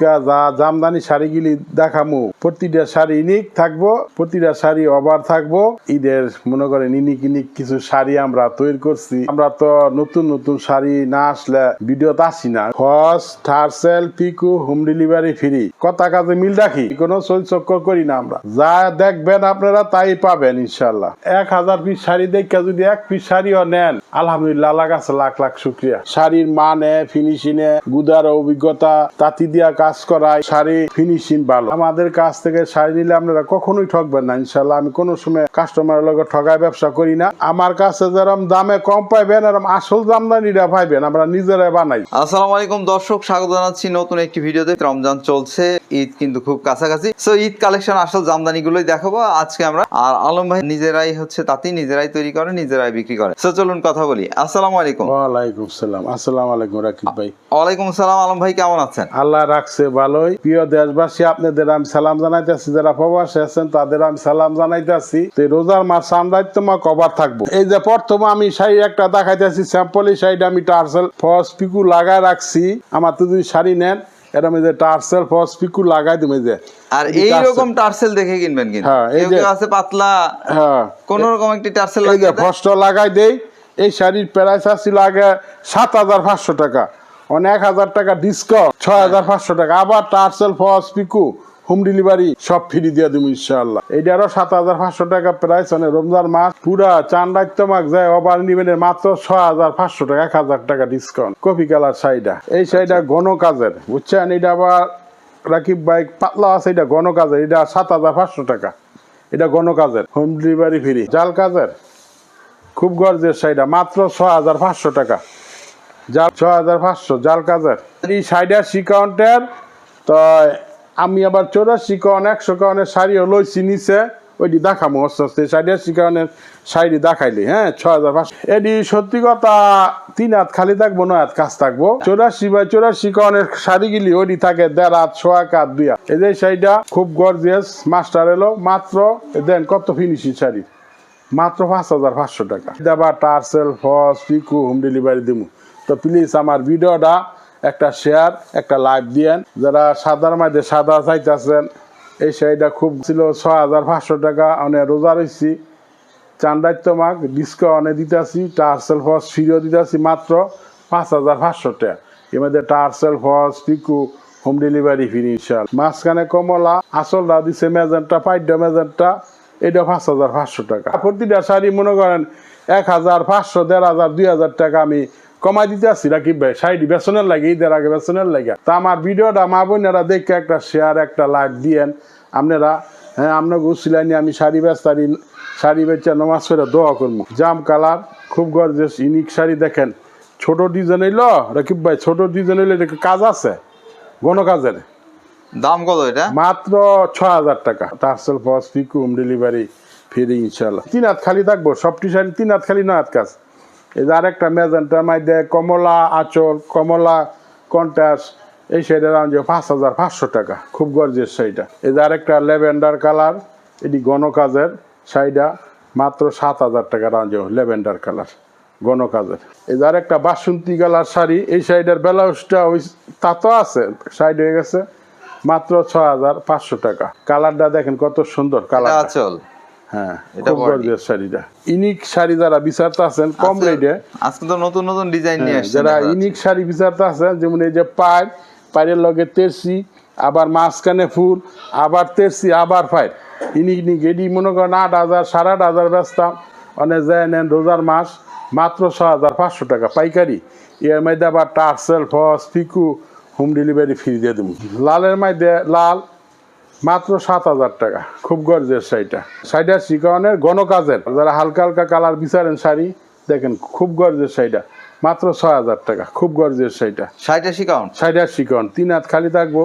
আজকে যা জামদানি শাড়িগুলি দেখামু প্রতিটা শাড়ি ইউনিক থাকবো, প্রতিটা শাড়ি অবার থাকবো। ঈদের মনে করেন ইউনিক কিছু শাড়ি আমরা তৈরি করছি। আমরা তো নতুন নতুন শাড়ি না আসলে ভিডিওতে আসি না। ফস, টার্সেল, পিকু, হোম ডেলিভারি ফ্রি, কথা কাজে মিল রাখি, কোনো চল চক্কর করি না। আমরা যা দেখবেন আপনারা তাই পাবেন ইনশাল্লাহ। 1000 পিস শাড়ি দেখে যদি 1 পিস শাড়িও নেন আলহামদুলিল্লাহ, আল্লাহর কাছে লাখ লাখ শুকরিয়া। শাড়ির মানে ফিনিশিং এ গুদার অভিজ্ঞতা, তাঁতি দিয়া কাজ করায় শাড়ি ফিনিশিং ভালো। আমাদের কাছ থেকে শাড়ি নিলে আপনারা কখনোই ঠকবেন না ইনশাল্লাহ। আমি কোনো সময় কাস্টমারের লগে ঠগায় ব্যবসা করি না। আমার কাছে যেরকম দামে কম পাইবেন এরকম আসল জামদানিটা পাইবেন, আমরা নিজেরাই বানাই। আসসালামু আলাইকুম দর্শক, স্বাগত জানাচ্ছি নতুন একটি ভিডিওতে। রমজান চলছে, ঈদ কিন্তু খুব কাছাকাছি। সো ঈদ কালেকশন আসল জামদানি গুলোই দেখাবো আজকে আমরা। আর আলম ভাই নিজেরাই হচ্ছে তাঁতি, নিজেরাই তৈরি করে, নিজেরাই বিক্রি করে। সো চলুন কথা বলি। আসসালামু আলাইকুম। ওয়ালাইকুম সালাম। আসসালামু আলাইকুম রাকিব ভাই। ওয়ালাইকুম আসসালাম। আলম ভাই কেমন আছেন? আল্লাহ রাখছে ভালোই। প্রিয় দেশবাসী, আপনাদের আমি সালাম জানাইতেছি। যারা প্রবাসে আছেন তাদের আমি সালাম জানাইতেছি। রোজার মাস সামরাইত্যমা কভার থাকবো। এই যে প্রথমে আমি শাড়ি একটা দেখাইতেছি, স্যাম্পল শাড়িটা আমি টার্সেল ফস পিকু লাগায় রাখছি। আমার তো যদি শাড়ি নেন এরকম এই যে টার্সেল ফস পিকু লাগাই দিবে যে। আর এই রকম টার্সেল দেখে কিনবেন কিন্তু। হ্যাঁ, এই যে আছে পাতলা, হ্যাঁ কোন রকম একটি টার্সেল লাগিয়ে ফসটা লাগাই দেই। এই শাড়ির প্রাইস ছিল আগে 7500 টাকা, অনেক 1000 টাকা ডিসকাউন্ট, 6500 টাকা। আবার টার্সেল ফস পিকু হোম ডেলিভারি সব ফ্রি দিয়ে দিব ইনশাআল্লাহ। এইটারও 7500 টাকা প্রাইস। মানে রমজান মাস পুরা চান্দাইত্যমাক যায় ওভার নিবেনের মাত্র 6500 টাকা, 1000 টাকা ডিসকাউন্ট। কফি কালার শাড়িটা, এই শাড়িটা ঘন কাজের, বুঝছেন? এটা আবার রাকিব ভাই পাতলা আছে, এটা ঘন কাজের, এটা 7500 টাকা। এটা ঘন কাজের, হোম ডেলিভারি ফ্রি। জাল কাজের খুব গর্জের শাড়িটা মাত্র 6500 টাকা। জাল 6500 জাল কাজের। এই শাড়িটা সিকাউন্টের তো আমি আবার 84 কাউন 100 কাউনের শাড়িও লইছি নিচে, ওইটি দেখামো আস্তে আস্তে। 84 কাউনের শাড়ি দেখাইলি, হ্যাঁ 6500। এটি সত্যি কথা 3 হাত খালি থাকবো, 9 হাত কাজ থাকবো। 84 বাই 84 কাউনের শাড়িগুলি ওইটি থাকে 1.5 হাত, 1 হাত, 2 হাত। এই যে শাড়িটা খুব গর্জিয়াস মাস্টার এলো, মাত্র দেন কত ফিনিশিং শাড়ি, মাত্র 5500 টাকা। আবার টার্সেল ফস পিকু হোম ডেলিভারি দিব। তো প্লিজ আমার ভিডিওটা একটা শেয়ার, একটা লাইক দিয়েন। যারা সাদার মধ্যে সাদা চাইতেছেন, এই শাড়িটা খুব ছিল 6500 টাকা। অনেক রোজা রয়েছি, চান্দাইত্যমাক ডিসকাউন্টে দিতেছি। টার্সেল ফস ফ্রিও দিতেছি মাত্র 5500 টাকা। এর মধ্যে টার্সেল ফস পিকু হোম ডেলিভারি ফ্রি ইনশাআল্লাহ। মাঝখানে কমলা আসলটা দিছে মেজেন্টা, পাইডা মেজেন্টা, এটা 5500 টাকা। প্রতিটা শাড়ি মনে করেন 1500, 1500, 2000 টাকা আমি কমাই দিতে আসছি রাকিব ভাই। শাড়ি বেসনের লাগে, ঈদের আগে বেসনের লাগে। তা আমার ভিডিওটা মা বোনেরা দেখে একটা শেয়ার, একটা লাইক দিয়েন আপনারা। হ্যাঁ, আপনাকে উচিলাইনি আমি শাড়ি বেচতারি, শাড়ি বেচা নমাজ করে দোয়া করবো। জাম কালার খুব গর্জিয়াস ইউনিক শাড়ি দেখেন। ছোট ডিজাইন হইল রাকিব ভাই, ছোট ডিজাইন হইলে এটা কাজ আছে, ঘন কাজের। দাম কত এটা? মাত্র 6000 টাকা। টার্সেল ফস পিকু হোম ডেলিভারি ফ্রি ইনশাআল্লাহ। 3 হাত খালি থাকবো, সবটি শাড়ি 3 হাত খালি, 9 হাত কাজ। এই যে আরেকটা মেজেন্টার মধ্যে কমলা আঁচল, কমলা কন্ট্রাস্ট, এই শাড়িটার দাম 5500 টাকা। খুব গর্জিয়াস শাড়িটা। এই যে আরেকটা ল্যাভেন্ডার কালার, এটি ঘন কাজের শাড়িটা, মাত্র 7000 টাকা দাম। ল্যাভেন্ডার কালার ঘন কাজের। এই যে আরেকটা বাসন্তী কালার শাড়ি, এই শাড়িটার ব্লাউজটা ওই তাতো আছে, শাড়ি হয়ে গেছে মাত্র 6500 টাকা। কালারটা দেখেন কত সুন্দর কালার। আঁচল, হ্যাঁ, খুব গর্জিয়াস শাড়িটা। ইউনিক শাড়ি যারা বিচারতে আছেন কম রেটে, আজকে তো নতুন নতুন ডিজাইন নিয়ে আসছে। যারা ইউনিক শাড়ি বিচারতে আছেন, যেমন এই যে পায়ের লগে তেরসি, আবার মাঝখানে ফুল, আবার তেরসি, আবার পায়ের ইউনিক। এটি মনে করেন 8000, 8500 বেচতাম। অনেক যায় নেন রোজার মাস, মাত্র 6500 টাকা পাইকারি। এর মধ্যে আবার টার্সেল ফস পিকু হোম ডেলিভারি ফ্রি দিয়ে দেবো। লালের মধ্যে লাল মাত্র 7000 টাকা। খুব গর্জের শাড়িটা। শাড়িটা শিকানের ঘন কাজের। যারা হালকা হালকা কালার বিচারেন শাড়ি দেখেন, খুব গর্জের শাড়িটা, মাত্র 6000 টাকা। খুব গর্জের শাড়িটা। শাড়িটা শিকান 3 হাত খালি থাকবো,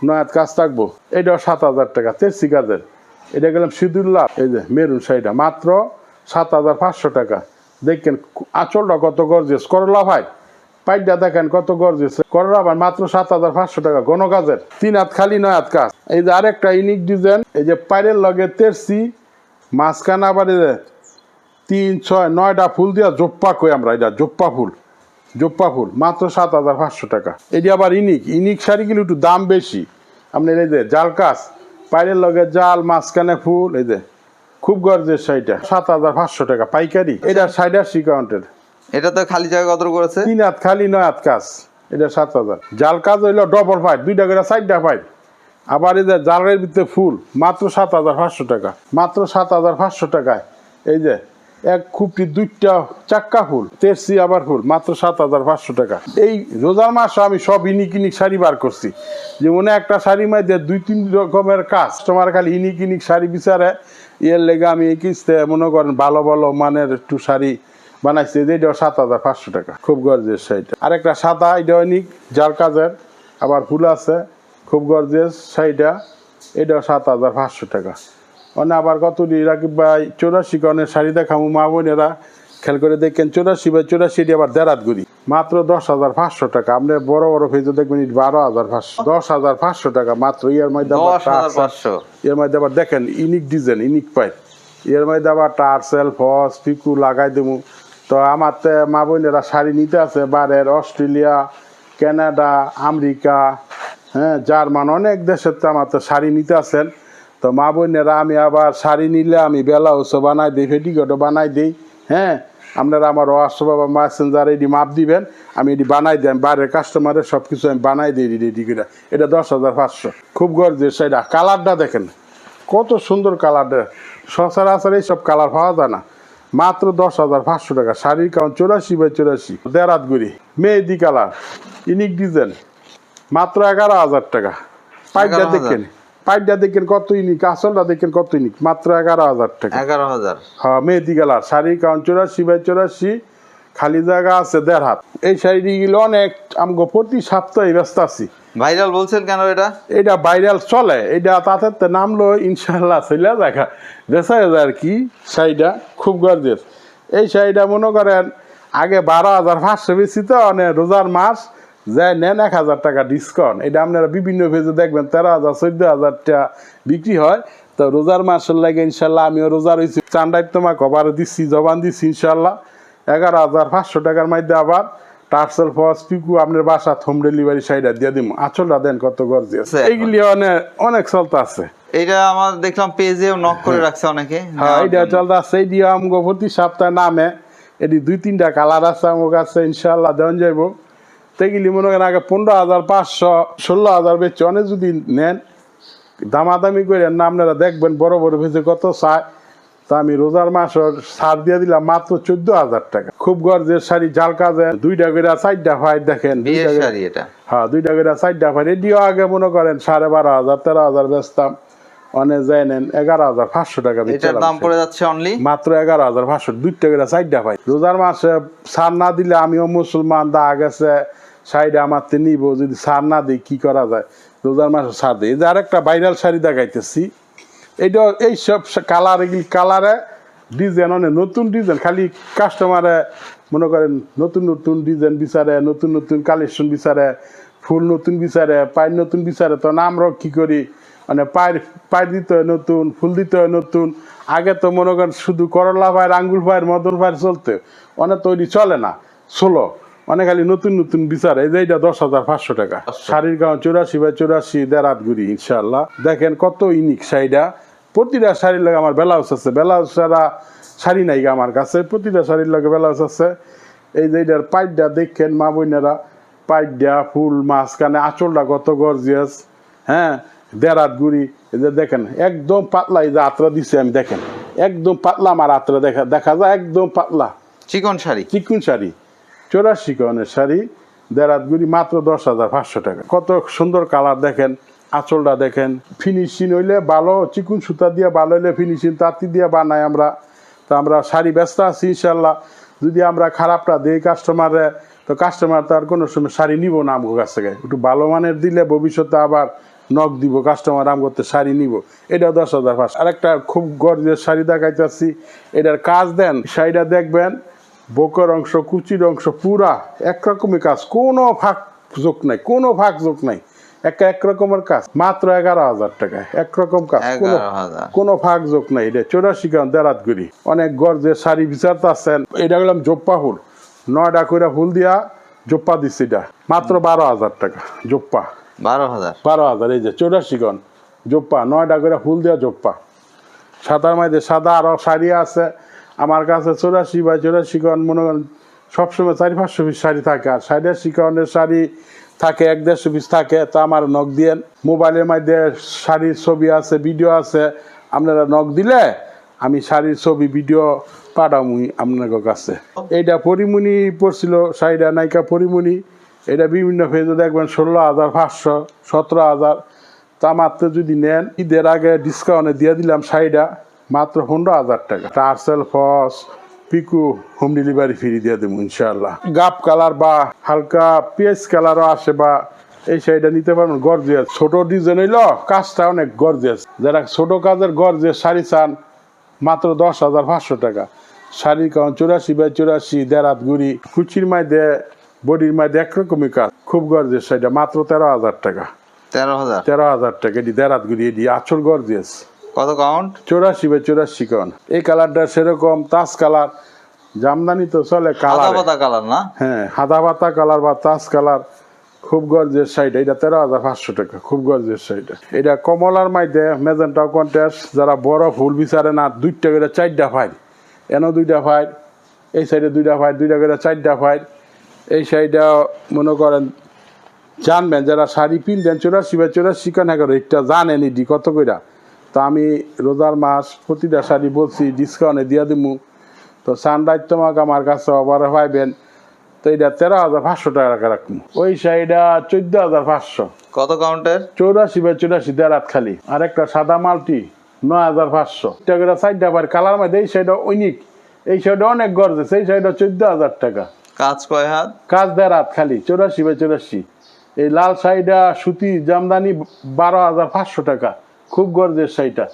9 হাত কাজ থাকবো। এটাও 7000 টাকা, তেরসি কাজের। এটা গেলাম সিঁদুল্লাহ, এই যে মেরুন শাড়িটা, মাত্র 7500 টাকা। দেখেন আঁচলটা কত গর্জেস। করলা ভাই পাইটা দেখেন কত গর্জেস। করলা ভাই মাত্র 7500 টাকা, ঘন কাজের। 3 হাত খালি, 9 হাত কাজ। এই যে আরেকটা ইউনিক ডিজাইন, এই যে পায়ের লগে তেরসি, মাঝখানে আবার এই যে 3, 6, 9টা ফুল দিয়া জোপ্পা কই আমরা, এটা জোপ্পা ফুল। জোপ্পা ফুল মাত্র 7,500 টাকা। এটি আবার ইনিক শাড়িগুলো একটু দাম বেশি। আপনার এই যে জাল কাজ, পায়ের লগে জাল, মাঝখানে ফুল, এই যে খুব গর্জের শাড়িটা 7,500 টাকা পাইকারি। এটা 87 কাউন্টের। এটা তো খালি জায়গা কত করেছে? 3 হাত খালি 9 হাত কাজ, এটা 7,000। জাল কাজ হইলো ডবল ফাইট, 2টা করে 4টা ফাইট। আবার এই যে জালের ভিতরে ফুল মাত্র 7,500 টাকা, মাত্র 7,500 টাকায়। এই যে এক খুপটি 2টা চাক্কা ফুল, তেরসি আবার ফুল, মাত্র 7,500 টাকা। এই রোজার মাসে আমি সব ইনিক শাড়ি বার করছি। যেমন একটা শাড়ি মাঝে 2-3 রকমের কাজ, তোমার খালি ইনিক শাড়ি বিচারে। এর লেগে আমি এই কিস্তে মনে করেন ভালো ভালো মানের একটু শাড়ি বানাইছি। এটাও 7,500 টাকা, খুব গর্জেস শাড়িটা। আরেকটা সাদা, এটা ইনিক জাল কাজের, আবার ফুল আছে, খুব গর্জেস শাড়িটা। এটাও 7,500 টাকা। মানে আবার কত রাকিব ভাই 84 কনের শাড়ি দেখামু, মা বোনেরা খেয়াল করে দেখেন। 84/84 এটি আবার দেরাত গুড়ি, মাত্র 10,500 টাকা। আপনি বড় বড় ফেজে দেখবেন 12,500, 10,500 টাকা মাত্র। এর মধ্যে 10,500। এর মধ্যে আবার দেখেন ইনিক ডিজাইন, ইনিক পাই। এর মধ্যে আবার টার্সেল, ফস, পিকু লাগাই দেবো। তো আমার মা বোনেরা শাড়ি নিতে আছে বাইরের, অস্ট্রেলিয়া, কানাডা, আমেরিকা, হ্যাঁ, জার্মান, অনেক দেশের তো আমার তো শাড়ি নিতে আছেন। তো মা বোনেরা আমি আবার শাড়ি নিলে আমি ব্লাউজও বানাই দিই, পেটিকোটও বানাই দিই। হ্যাঁ, আপনারা আমার হোয়াটসঅ্যাপ বা মেসেঞ্জারে এটি মাপ দিবেন, আমি এটি বানাই দিই। আমি বাইরের কাস্টমারের সব কিছু আমি বানাই দিই রেডি করে। এটা 10,500, খুব গর্জেস সেটা। কালারটা দেখেন কত সুন্দর কালারটা, সচরাচর এইসব কালার পাওয়া যায় না। মাত্র 10,500 টাকা। শাড়ির কাউন্ট 84/84, দেরাত গুড়ি, মেহেদি কালার, ইনিক ডিজাইন, মাত্র 11,000 টাকা। পাইপটা দেখেন, পাইপটা দেখেন কত ইনিক, আসলটা দেখেন কত ইনিক, মাত্র 11,000 টাকা। 11,000। হ্যাঁ, মেহেদি কালার, শাড়ির কাউন্ট 84/84, খালি জায়গা আছে 1.5 হাত। এই শাড়িগুলো অনেক আমগো প্রতি সপ্তাহে ব্যস্ত আছি। ভাইরাল বলছেন কেন এটা? এটা ভাইরাল চলে, এটা তাতে নামলো ইনশাল্লাহ চলে দেখা বেচা আর কি। শাড়িটা খুব গর্জেস। এই শাড়িটা মনে করেন আগে 12,500 বেশি, তো মানে রোজার মাস যায় নেন 1,000 টাকা ডিসকাউন্ট। এটা আপনারা বিভিন্ন পেজে দেখবেন 13,000 14,000 টাকা বিক্রি হয়। তো রোজার মাসের লাগে ইনশাল্লাহ আমিও রোজা রয়েছি, চান্ডাই তোমাকে কভার দিচ্ছি, জবান দিচ্ছি ইনশাল্লাহ। 11,500 টাকার মধ্যে আবার টার্সেল, ফস, পিকু আপনার বাসা হোম ডেলিভারি শাড়িটা দিয়ে দিব। আঁচলটা দেন কত গর্জিয়াস। এইগুলি অনেক চলতে আছে। এটা আমার দেখলাম পেজেও নক করে রাখছে অনেকে। হ্যাঁ, এইটা চলতে আছে। এই দিয়ে আমগো প্রতি সপ্তাহে নামে। এটি 2-3টা কালার আছে আমার কাছে, ইনশাল্লাহ দেওয়া যাইব। তেগুলি মনে করেন আগে 15,500 16,000 বেচছে। অনেক যদি নেন দামাদামি করে না, আপনারা দেখবেন বড় বড় ভেজে কত চায়। তা আমি রোজার মাস ছাড় দিয়ে দিলাম মাত্র 14,000 টাকা। খুব গর্জের শাড়ি, জাল কাজে, 2টা করে 4টা ফাইট দেখেন। বিয়ের শাড়ি এটা। হ্যাঁ, 2টা করে 4টা ফাইট। এটিও আগে মনে করেন 12,500 13,000 বেচতাম। অনেক যায় নেন 11,500 টাকা। এটার দাম পড়ে যাচ্ছে অনলি মাত্র 11,500, 2টা করে 4টা ফাইট। রোজার মাসে ছাড় না দিলে আমিও মুসলমান, দা গেছে শাড়িটা আমার নিব। যদি ছাড় না দিই কি করা যায়, রোজার মাসে ছাড় দিই। এই যে আরেকটা ভাইরাল শাড়ি দেখাইতেছি, এইটা এইসব কালার, এগুলি কালারে ডিজাইন অনেক নতুন ডিজাইন। খালি কাস্টমারে মনে করেন নতুন নতুন ডিজাইন বিচারে, নতুন নতুন কালেকশন বিচারে, ফুল নতুন বিচারে, পায়ের নতুন বিচারে। তো আমরাও কি করি, মানে পায়ের দিতে হয় নতুন, ফুল দিতে হয় নতুন। আগে তো মনে করেন শুধু করলা পায়ের, আঙ্গুল পায়ের, মদন পায়ের চলতে, অনেক তৈরি চলে না, ষোলো অনেক খালি নতুন নতুন বিচার। এই যে এটা 10,500 টাকা। শাড়ির গাঁও 84/84, দেরাত গুড়ি ইনশাল্লাহ। দেখেন কত ইউনিক শাড়িটা। প্রতিটা শাড়ির লাগে আমার ব্লাউজ আছে, ব্লাউজ ছাড়া শাড়ি নাই আমার কাছে, প্রতিটা শাড়ির লাগে ব্লাউজ আছে। এই যে এটার পাইপটা দেখেন মা বোনেরা, পাইপটা ফুল, মাঝখানে আঁচলটা কত গর্জিয়াস। হ্যাঁ, দেরাত গুড়ি। এই যে দেখেন একদম পাতলা, এই যে আত্রা দিছে আমি, দেখেন একদম পাতলা আমার আত্রা দেখা যায়, একদম পাতলা চিকন শাড়ি, চিকুন শাড়ি, 84 কনের শাড়ি, দেরাত গুড়ি, মাত্র 10,500 টাকা। কত সুন্দর কালার দেখেন, আঁচলটা দেখেন। ফিনিশিং হইলে ভালো, চিকুন সুতা দিয়ে ভালো হইলে ফিনিশিং তাঁতি দিয়ে বানাই আমরা। তো আমরা শাড়ি ব্যস্ত আছি ইনশাল্লাহ। যদি আমরা খারাপটা দিই কাস্টমারে, তো কাস্টমার তো আর কোনো সময় শাড়ি নিব না আমার কাছ থেকে। একটু ভালো মানের দিলে ভবিষ্যতে আবার নক দিব, কাস্টমার আম করতে শাড়ি নিব। এটা 10,500। আরেকটা খুব গর্জের শাড়ি দেখাইতেছি, এটার কাজ দেন, শাড়িটা দেখবেন বুকের অংশ, কুচির অংশ পুরা একরকমই কাজ, কোনো ফাঁক যোগ নাই, কোনো ফাঁক যোগ নাই, এক রকমের কাজ। মাত্র 11,000 টাকায় একরকম কাজ, কোনো ফাঁক যোগ নাই। এটা 84 কাউন্ট, দেরাত গুড়ি। অনেক গর্জের শাড়ি বিচারতে আসছেন। এটা গেলাম জোপ্পা ফুল, 9টা করে ফুল দিয়া জোপ্পা দিচ্ছি এটা মাত্র 12,000 টাকা জোপ্পা 12,000 12,000 এই যে 84 গন জোপ্পা 9টা করে ফুল দেওয়া জোপ্পা সাদার মধ্যে সাদা আরো শাড়ি আছে আমার কাছে 84 বাই 84 গন মনে করেন সবসময় 400-500 পিস শাড়ি থাকে আর 80 গনের শাড়ি থাকে 150 পিস থাকে তা আমার নখ দিয়ে মোবাইলের মধ্যে শাড়ির ছবি আছে ভিডিও আছে আপনারা নখ দিলে আমি শাড়ির ছবি ভিডিও পাঠামুই আপনার কাছে এইটা পরিমণি পড়ছিল শাড়িটা নায়িকা পরিমণি এটা বিভিন্ন ফেজে দেখবেন 16,500 17,000 তা মাত্র যদি নেন ঈদের আগে ডিসকাউন্টে দিয়ে দিলাম শাড়িটা মাত্র 15,000 টাকা টার্সেল ফস পিকু হোম ডেলিভারি ফ্রি দিয়ে দেবো ইনশাল্লাহ গাপ কালার বা হালকা পেঁয়াজ কালারও আসে বা এই শাড়িটা নিতে পারবেন গর্জিয়াস ছোট ডিজাইন হইলো কাজটা অনেক গর্জিয়াস যারা ছোট কাজের গর্জিয়াস শাড়ি চান মাত্র 10,500 টাকা শাড়ির কারণ 84 বাই 84 দেড়াত গুড়ি কুচির মাঝে বডির মাঝে একরকমই কাজ খুব গর্জিয়াস শাড়িটা মাত্র 13,000 টাকা 13,000 টাকা এটি দেড়াত গুড়ি এটি আচল গর্জিয়াস কত কাউন্ট 84 বাই 84 কারণ এই কালারটা সেরকম তাজ কালার জামদানি তো চলে কালার পাতা কালার না হ্যাঁ হাদা পাতা কালার বা তাজ কালার খুব গর্জিয়াস শাড়িটা এটা 13,500 টাকা খুব গর্জিয়াস শাড়িটা এটা কমলার মধ্যে মেজেন্টা কন্ট্রাস্ট যারা বড় ফুল বিচারে না 2টা করে 4টা ফাইল এনো 2টা ফাইল এই সাইডে 2টা ফাইল 2টা করে 4টা ফাইল এই শাড়িটা মনে করেন জানবেন যারা শাড়ি পিনবেন 84 বাই 84 কানে রেটটা জানেন এটি কত কইরা তো আমি রোজার মাস প্রতিটা শাড়ি বলছি ডিসকাউন্টে দিয়ে দিমু তো সানরাইজ তোমাকে আমার কাছে আবার পাইবেন তো এটা 13,500 টাকা রাখবো ওই শাড়িটা 14,500 কত কাউন্টের 84 বাই 84 দেড়াত খালি আর একটা সাদা মাল্টি 9,500 টাকা করে 4টা বার কালার মধ্যে এই শাড়িটা অনেক এই শাড়িটা অনেক গর্জেস এই শাড়িটা 14,000 টাকা কাজ কয় হাত কাজ দেড়াত খালি 84 বাই 84 এই লাল শাড়িটা সুতি জামদানি 12,500 টাকা খুব গর্জেস শাড়িটা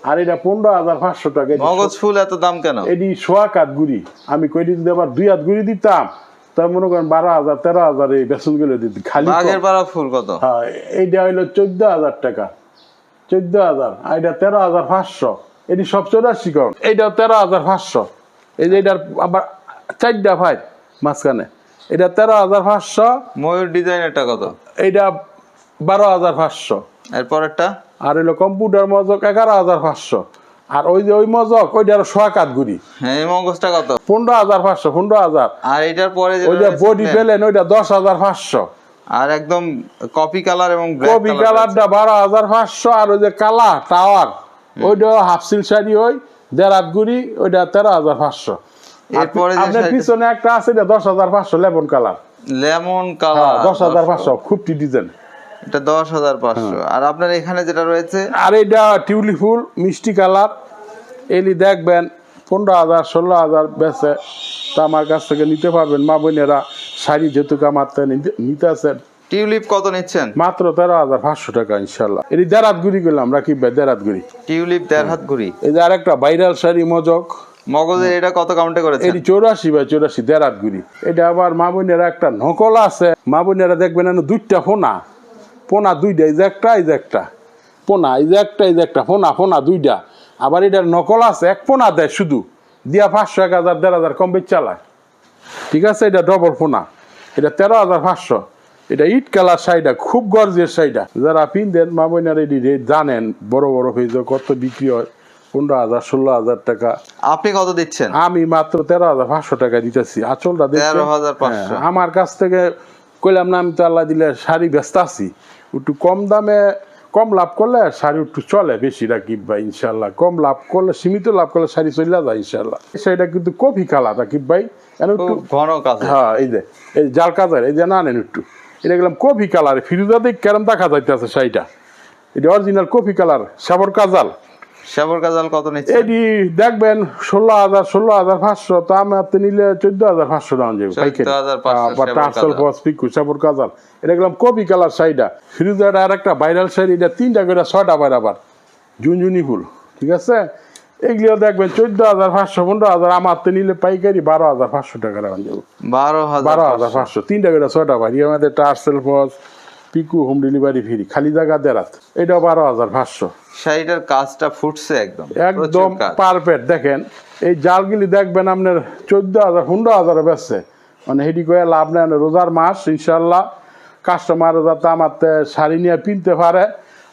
আর এটা 15,500 টাকা মগজ ফুল এত দাম কেন এটি সোয়া কাঠ গুড়ি আমি কই দিতে আবার 2 হাত গুড়ি দিতাম তাই মনে করেন 12,000 13,000 এই বেসন গুলো দিতে খালি বাগের পাড়া ফুল কত হ্যাঁ এইটা হইলো 14,000 টাকা 14,000 আর এটা 13,500 এটি সব 84 কাউন্ট এইটা 13,500 এই যে এটার আবার 4টা ভাই মাঝখানে এটা 13,500 ময়ূর ডিজাইনেরটা কত এইটা 12,500 এরপরেরটা আর হইলো কম্পিউটার মজক 11,500 আর ওই যে ওই মজক ওইটার সোয়া কাঠ গুড়ি হ্যাঁ এই মগজটা কত 15,500 15,000 আর এটার পরে ওই যে বডি পেলেন ওইটা 10,500 আর একদম কপি কালার এবং কপি কালারটা 12,500 আর ওই যে কালা টাওয়ার ওইটা হাফ সিল শাড়ি ওই দেড়াত গুড়ি ওইটা 13,500 এরপরে আপনার পিছনে একটা আছে এটা 10,500 লেমন কালার 10,500 খুব ডিজাইন এটা 10,500 আর আপনার এখানে যেটা রয়েছে আর এটা টিউলিপ ফুল মিষ্টি কালার এলি দেখবেন 15,000 16,000 বেচে তা আমার কাছ থেকে নিতে পারবেন মা বোনেরা শাড়ি যেহেতু আমার নিতে আছেন টিউলিপ কত নিচ্ছেন মাত্র 13,500 টাকা ইনশাল্লাহ এটি দেড়াত গুড়ি করলাম রাকিব ভাই দেড়াত গুড়ি টিউলিপ 1.5 হাত ঘুরি এই যে আরেকটা ভাইরাল শাড়ি মজক মগজের এটা কত কাউন্টে করেছেন এটি 84 বাই 84 দেড়াত গুড়ি এটা আবার মা বোনেরা একটা নকল আছে মা বোনেরা দেখবেন 2টা পোনা 2টা এই যে একটা এই যে একটা পোনা এই যে একটা পোনা 2টা আবার এটার নকল আছে এক পোনা দেয় শুধু দিয়া 500 1,000 1,500 কম বেচ চালায় ঠিক আছে এটা ডবল পোনা এটা 13,500 এটা ইট কালার শাড়িটা খুব গর্জিয়াস শাড়িটা যারা পিনদেন মা বোনেরা এটি রেট জানেন বড় বড় পেজে কত বিক্রি হয় 15,000 16,000 টাকা আপনি কত দিচ্ছেন আমি মাত্র 13,500 টাকা দিতেছি আচলটা 13,500 আমার কাছ থেকে কইলাম না আমি তো আল্লাহ দিলে শাড়ি ব্যস্ত আছি একটু কম দামে কম লাভ করলে শাড়ি একটু চলে বেশি রাকিব ভাই ইনশাল্লাহ কম লাভ করলে সীমিত লাভ করলে শাড়ি চলে যায় ইনশাল্লাহ শাড়িটা কিন্তু কফি কালার রাকিব ভাই একটু ঘন কাজ হ্যাঁ এই যে জাল কাজার এই যে না নেন একটু এটা গেলাম কফি কালার ফিরোজাতে কেরম দেখা যাইতেছে শাড়িটা এটা অরিজিনাল কফি কালার সাবর কাজাল কত নিচ্ছে এটি দেখবেন 16,500 তা আমি আপনি নিলে 14,500 টাকা যাবে সাবর কাজাল এটা গেলাম কপি কালার শাড়িটা ফিরোজাটা আর একটা ভাইরাল শাড়ি এটা 3টা করে 6টা বাইর আবার ঝুনঝুনি ফুল ঠিক আছে এগুলো দেখবেন 14,500 15,000 আমার তো নিলে পাইকারি 12,500 টাকা রাখা যাবে 12,500 3টা করে 6টা বাইর আমাদের টার্সেল ফস পিকু হোম ডেলিভারি ফ্রি খালি জায়গা দেরাত এটা 12,500 শাড়িটার কাজটা ফুটছে একদম পারফেক্ট দেখেন এই জালগুলি দেখবেন আপনার 14,000 15,000 বেচছে মানে হেডি করে লাভ নেই, রোজার মাস ইনশাল্লাহ কাস্টমার যাতে আমার শাড়ি নিয়ে কিনতে পারে,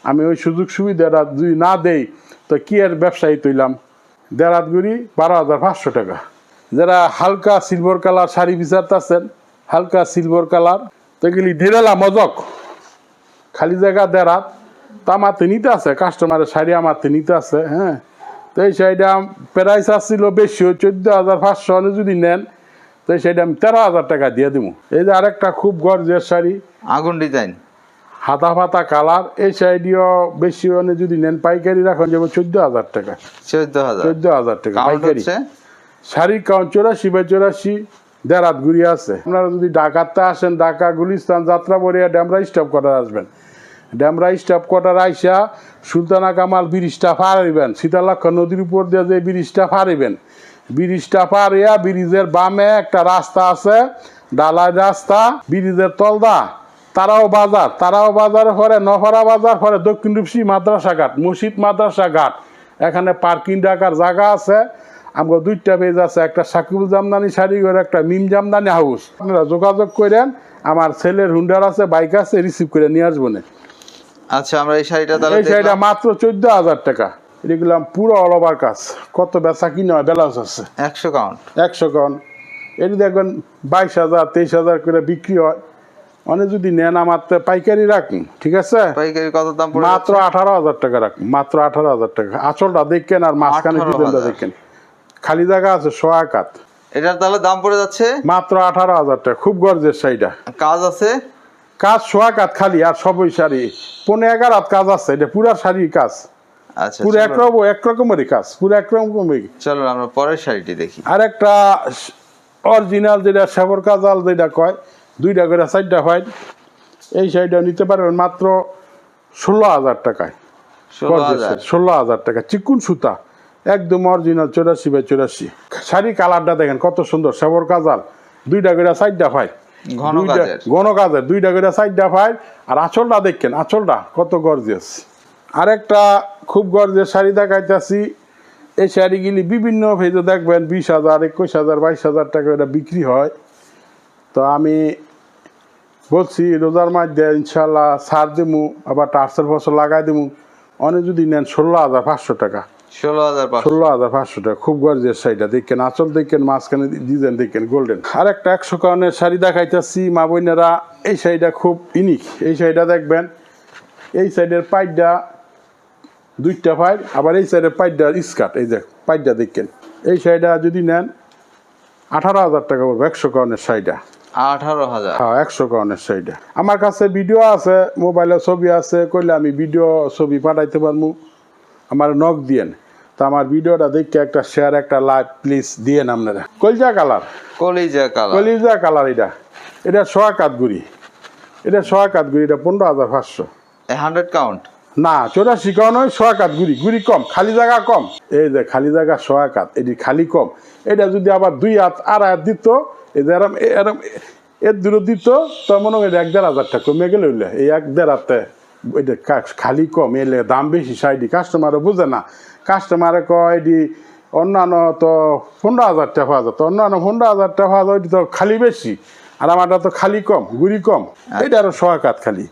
আমি ওই সুযোগ সুবিধাটা যদি না দেই তো কি এর ব্যবসায়ী তৈলাম। দেড়াত গুড়ি 12,500 টাকা। যারা হালকা সিলভার কালার শাড়ি বিচারতেছেন, হালকা সিলভার কালার তো গেলি ঢেরেলা মজক খালি জায়গা দেড়াত, তা আমারতে নিতে আছে, কাস্টমারের শাড়ি আমারতে নিতে আছে। হ্যাঁ, তো এই শাড়িটা প্রাইস আসছিল বেশি, 14,500 যদি নেন তো এই শাড়িটা আমি 13,000 টাকা দিয়ে দিব। এই যে আরেকটা খুব গর্জের শাড়ি, আগুন ডিজাইন, হাতা ফাতা কালার, এই শাড়িও বেশি যদি নেন পাইকারি রাখুন যাবো 14,000 টাকা। 14,000 টাকা পাইকারি। শাড়ির কাউন্ট 84/84, দেড়াত ঘুরি আছে। আপনারা যদি ঢাকাতে আসেন, ঢাকা গুলিস্তান যাত্রা বলিয়া ড্যামরা স্টপ কোয়ার্টার আসবেন। ড্যামরা স্টপ কোয়ার্টার আইসা সুলতানা কামাল ব্রিজটা পারিবেন, শীতলক্ষ্যা নদীর উপর দিয়ে যে ব্রিজটা পারিবেন, ব্রিজটা পারিয়া ব্রিজের বামে একটা রাস্তা আছে, ডালাই রাস্তা, ব্রিজের তলদা তারাও বাজার পরে নফরা বাজার পরে দক্ষিণ রূপসী মাদ্রাসা ঘাট, মসজিদ মাদ্রাসা ঘাট, এখানে পার্কিং রাখার জায়গা আছে। আমার 2টা পেজ আছে, একটা সাকিবুল জামদানি শাড়ি ঘর, একটা মিম জামদানি হাউস। আপনারা যোগাযোগ করেন, আমার ছেলের হুন্ডার আছে, বাইক আছে, রিসিভ করে নিয়ে আসবো না। আচ্ছা, আমরা এই শাড়িটা তাহলে এই শাড়িটা মাত্র 14,000 টাকা। এগুলাম পুরো অল ওভার কাজ, কত বেচা কিনা হয় ব্যালান্স আছে 100 কাউন্ট। 100 কাউন্ট। এটি দেখবেন 22,000 23,000 করে বিক্রি হয়। অনেক যদি নেন আমার পাইকারি রাখুন, ঠিক আছে, পাইকারি কত দাম পড়ে? মাত্র 18,000 টাকা রাখুন, মাত্র 18,000 টাকা। আঁচলটা দেখেন আর মাঝখানে ডিজাইনটা দেখেন, খালি জায়গা আছে সোয়াকাত। এটার তাহলে দাম পড়ে যাচ্ছে মাত্র 18,000 টাকা। খুব গর্জের শাড়িটা, কাজ আছে, কাজ সোয়াকাত খালি, আর সবই শাড়ি 15-11 হাত কাজ আছে। এটা পুরা শাড়ির কাজ, আচ্ছা পুরো একরকমেরই কাজ, পুরো একরকমেরই। চলো আমরা পরের শাড়িটি দেখি। আর একটা অরিজিনাল যেটা সেবর কাজাল যেটা কয়, 2টা করে 4টা হয়, এই শাড়িটা নিতে পারবেন মাত্র 16,000 টাকায়। 16,000 টাকা, চিকুন সুতা, একদম অরিজিনাল 84/84। শাড়ি কালারটা দেখেন কত সুন্দর, সেবর কাজাল, 2টা করে 4টা হয়, ঘন কাজের 2টা করে 4টা হয়। আর আঁচলটা দেখেন, আঁচলটা কত গর্জিয়াস। আরেকটা খুব গর্জিয়াস শাড়ি দেখাইতেছি। এই শাড়িগুলি বিভিন্ন ভেজে দেখবেন 20,000, 21,000, 22,000 টাকা এটা বিক্রি হয়। তো আমি বলছি রোজার মধ্যে ইনশাল্লাহ ছাড় দেবো, আবার টার্সেল ফসল লাগাই দেবো। অনেক যদি নেন 16,500 টাকা। 16,500 টাকা। খুব গর্জিয়াস শাড়িটা দেখেন, আঁচল দেখেন, মাঝখানে ডিজাইন দেখেন গোল্ডেন। আর একটা 100 কাউন্টের শাড়ি দেখাইতেছি মা বোনেরা, এই শাড়িটা খুব ইউনিক। এই শাড়িটা দেখবেন, এই সাইডের পাইডটা 2টা পাইড, আবার এই সাইডের পাইডটা স্কার্ট, এই যে পাইডটা দেখেন। এই শাড়িটা যদি নেন 18,000 টাকা পড়বে 100 কাউন্টের শাড়িটা। 18,000? হ্যাঁ, 100 কাউন্টের শাড়িটা। আমার কাছে ভিডিও আছে, মোবাইলে ছবি আছে, কইলে আমি ভিডিও ছবি পাঠাইতে পারবো, আমার নক দিয়েন। তো আমার ভিডিওটা দেখে একটা শেয়ার, একটা লাইক প্লিজ দিয়েন আপনারা। কলিজা কালার, কলিজা কালার, এটা সোয়াকাত গুড়ি, এটা সোয়াকাত গুড়ি, এটা 15,500। 100 কাউন্ট না, 84 কাউন্ট নয়, সোয়াকাত গুড়ি, গুড়ি কম, খালি জায়গা কম। এই যে খালি জায়গা সোয়াকাত, এটি খালি কম। এটা যদি আবার 2 হাত 2.5 হাত দিত, এই যে এরম এরম এর দূরে দিত, তো মনে হয় 1,500 টাকা কমে গেলে হইলে এই 1.5 হাতে এটা খালি কম, এলে দাম বেশি। শাড়ি কাস্টমারও বুঝে না, কাস্টমারে কয় এটি অন্যান্য তো 15,000 টাকা পাওয়া যেত, অন্যান্য 15,000 টাকা পাওয়া যায়, এটি তো খালি বেশি, আর আমারটা তো খালি কম, গুড়ি কম। এটা আরো সোয়াকাত খালি।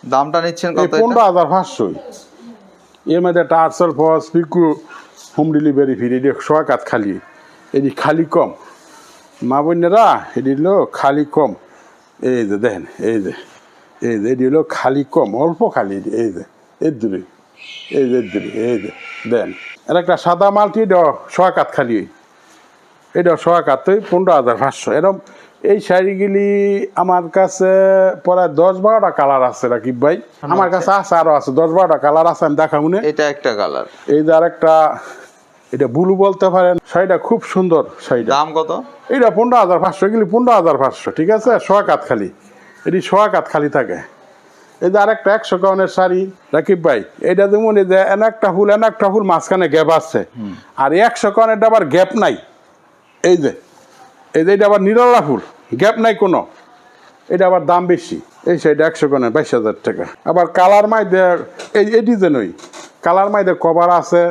দামটা নিচ্ছেন কত? 15,500। এর মধ্যে টার্সেল ফস পিকু হোম ডেলিভারি ফ্রি, এটি সোয়াকাত খালি, এটি খালি কম। মা বোনেরা এটি হলো খালি কম। এই যে দেখেন, এই যে এটি হলো খালি কম, অল্প খালি, এই যে এর দূরে, এই যে এই যে দেন। আর একটা সাদা মালটি, এটা সোয়াকাত খালি, এটা সোয়াকাত 15,500। এরকম এই শাড়িগুলি আমার কাছে প্রায় 10-12টা কালার আছে রাকিব ভাই, আমার কাছে আছে, আরো আছে 10-12টা কালার আছে, আমি দেখাবো না। এটা একটা কালার, এই যে আরেকটা, এটা ব্লু বলতে পারেন। শাড়িটা খুব সুন্দর, শাড়িটা দাম কত? এটা 15,500, এগুলি 15,500, ঠিক আছে, সোয়াকাত খালি, এটি সোয়াকাত খালি থাকে। এই যে আরেকটা 100 কাউন্টের শাড়ি রাকিব ভাই, এটা যেমন এই যে একটা ফুল মাঝখানে গ্যাপ আছে, আর 100 কাউন্টের আবার গ্যাপ নাই। এই যে এটা আবার নিরলা ফুল, গ্যাপ নাই কোনো, এটা আবার দাম বেশি। এই শাড়িটা 100 কাউন্টের 22,000 টাকা। আবার কালার মাইদের এই ডিজাইনই কালার মাইদের কভার আছে,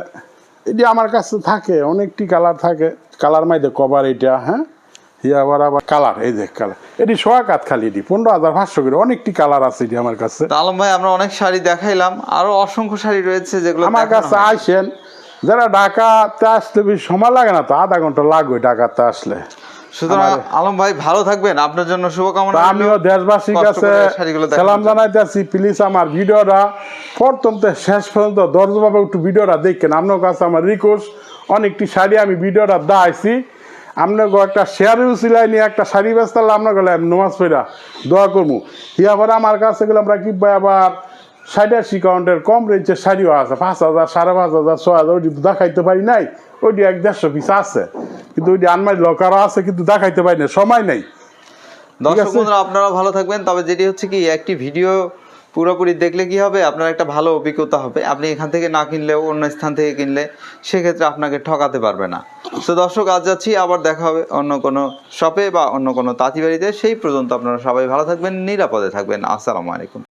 এটি আমার কাছে থাকে, অনেকটি কালার থাকে, কালার মাইদের কভার। এটা হ্যাঁ, আবার আবার কালার, এই দেখ কালার, এটি সোয়া কাত খালি, এটি 15,500 করে, অনেকটি কালার আছে এটি আমার কাছে। তো আলম ভাই আমরা অনেক শাড়ি দেখাইলাম, আরো অসংখ্য শাড়ি রয়েছে যেগুলো আমার দেখানো কাছে হয়নি। আইসেন, যারা ঢাকাতে আসতে বেশি সময় লাগে না, তো আধা ঘন্টা লাগবে ঢাকাতে আসলে। সুতরাং আলম ভাই ভালো থাকবেন, আপনার জন্য শুভকামনা তা রইলো। আমিও দেশবাসীর কষ্ট কাছে করে শাড়িগুলো দেখানোর সালাম জন্য। জানাইতেছি, প্লিজ আমার ভিডিওটা প্রথম থেকে শেষ পর্যন্ত দর্জভাবে একটু ভিডিওটা দেখেন। আপনার কাছে আমার রিকোয়েস্ট, অনেকটি শাড়ি আমি ভিডিওটা দাইছি, আপনাকে একটা শেয়ারের উচিলাই নিয়ে একটা শাড়ি ব্যস্ত আপনার গেলে আমি নমাজ পড়া দোয়া করবো। আবার আমার কাছে গেলে আমরা কি ভাই আবার 60-80 কাউন্টের কম রেঞ্জের শাড়িও আছে, 5,000, 5,500, 6,000, ওইটি দেখাইতে পারি নাই, ওইটি 1-150 পিস আছে, কিন্তু ওইটি আনমারি লকারও আছে, কিন্তু দেখাইতে পারি না, সময় নেই। দর্শক আছে? বন্ধুরা আপনারা ভালো থাকবেন। তবে যেটি হচ্ছে কি, একটি ভিডিও পুরোপুরি দেখলে কি হবে, আপনার একটা ভালো অভিজ্ঞতা হবে। আপনি এখান থেকে না কিনলেও অন্য স্থান থেকে কিনলে সেক্ষেত্রে আপনাকে ঠকাতে পারবে না। তো দর্শক আজ যাচ্ছি, আবার দেখা হবে অন্য কোনো শপে বা অন্য কোনো তাঁতি বাড়িতে। সেই পর্যন্ত আপনারা সবাই ভালো থাকবেন, নিরাপদে থাকবেন। আসসালামু আলাইকুম।